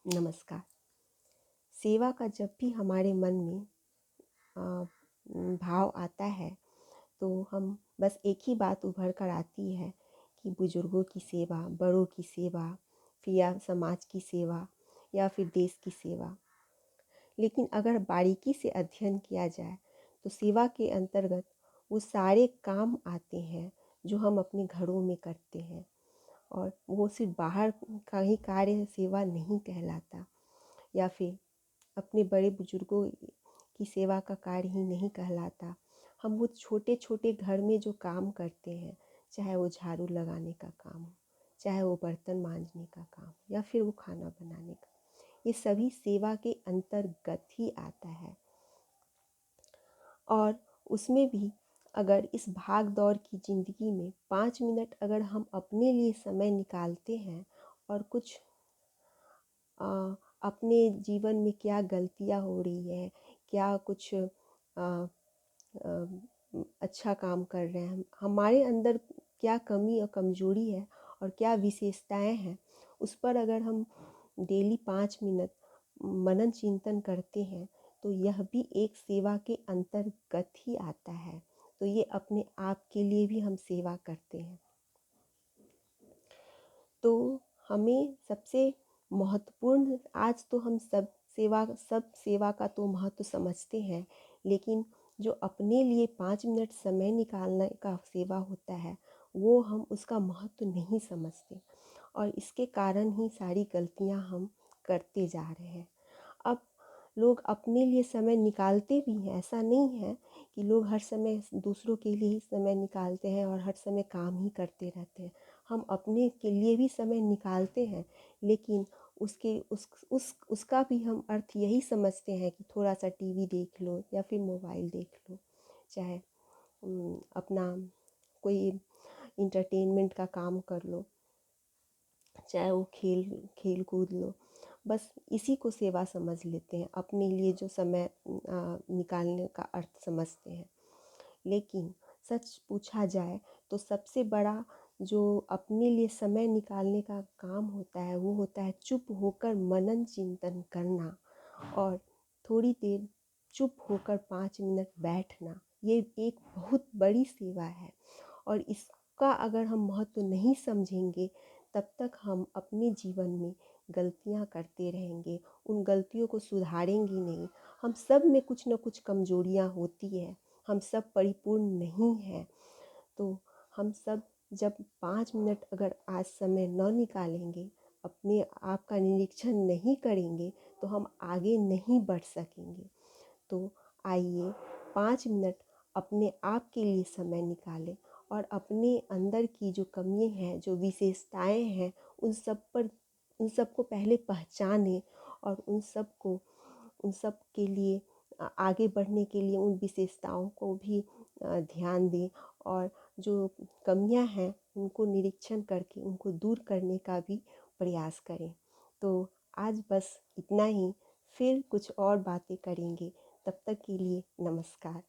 नमस्कार। सेवा का जब भी हमारे मन में अ, भाव आता है तो हम बस एक ही बात उभर कर आती है कि बुजुर्गों की सेवा, बड़ों की सेवा, फिर या समाज की सेवा या फिर देश की सेवा। लेकिन अगर बारीकी से अध्ययन किया जाए तो सेवा के अंतर्गत वो सारे काम आते हैं जो हम अपने घरों में करते हैं। और वो सिर्फ बाहर का ही कार्य सेवा नहीं कहलाता, या फिर अपने बड़े बुजुर्गों की सेवा का कार्य ही नहीं कहलाता। हम वो छोटे छोटे घर में जो काम करते हैं, चाहे वो झाड़ू लगाने का काम हो, चाहे वो बर्तन मांजने का काम हो, या फिर वो खाना बनाने का, ये सभी सेवा के अंतर्गत ही आता है। और उसमें भी अगर इस भाग दौड़ की ज़िंदगी में 5 मिनट अगर हम अपने लिए समय निकालते हैं और कुछ अ, अपने जीवन में क्या गलतियाँ हो रही है, क्या कुछ अच्छा काम कर रहे हैं, हमारे अंदर क्या कमी और कमजोरी है और क्या विशेषताएं हैं, उस पर अगर हम डेली 5 मिनट मनन चिंतन करते हैं तो यह भी एक सेवा के अंतर्गत ही आता है। तो ये अपने आप के लिए भी हम सेवा करते हैं। तो हमें सबसे महत्वपूर्ण, आज तो हम सब सेवा का तो महत्व समझते हैं, लेकिन जो अपने लिए 5 मिनट समय निकालने का सेवा होता है वो हम उसका महत्व नहीं समझते, और इसके कारण ही सारी गलतियां हम करते जा रहे हैं। अब लोग अपने लिए समय निकालते भी हैं, ऐसा नहीं है कि लोग हर समय दूसरों के लिए ही समय निकालते हैं और हर समय काम ही करते रहते हैं। हम अपने के लिए भी समय निकालते हैं, लेकिन उसका भी हम अर्थ यही समझते हैं कि थोड़ा सा टीवी देख लो या फिर मोबाइल देख लो, चाहे अपना कोई इंटरटेनमेंट का काम कर लो, चाहे वो खेल कूद लो। बस इसी को सेवा समझ लेते हैं, अपने लिए जो समय निकालने का अर्थ समझते हैं। लेकिन सच पूछा जाए तो सबसे बड़ा जो अपने लिए समय निकालने का काम होता है वो होता है चुप होकर मनन चिंतन करना, और थोड़ी देर चुप होकर 5 मिनट बैठना। ये एक बहुत बड़ी सेवा है, और इसका अगर हम महत्व नहीं समझेंगे तब तक हम अपने जीवन में गलतियां करते रहेंगे, उन गलतियों को सुधारेंगे नहीं। हम सब में कुछ न कुछ कमजोरियां होती है, हम सब परिपूर्ण नहीं हैं। तो हम सब जब 5 मिनट अगर आज समय न निकालेंगे, अपने आप का निरीक्षण नहीं करेंगे, तो हम आगे नहीं बढ़ सकेंगे। तो आइए 5 मिनट अपने आप के लिए समय निकालें और अपने अंदर की जो कमियां हैं, जो विशेषताएं हैं, उन सब को पहले पहचानें, और उन सब के लिए आगे बढ़ने के लिए उन विशेषताओं को भी ध्यान दें, और जो कमियां हैं उनको निरीक्षण करके उनको दूर करने का भी प्रयास करें। तो आज बस इतना ही, फिर कुछ और बातें करेंगे। तब तक के लिए नमस्कार।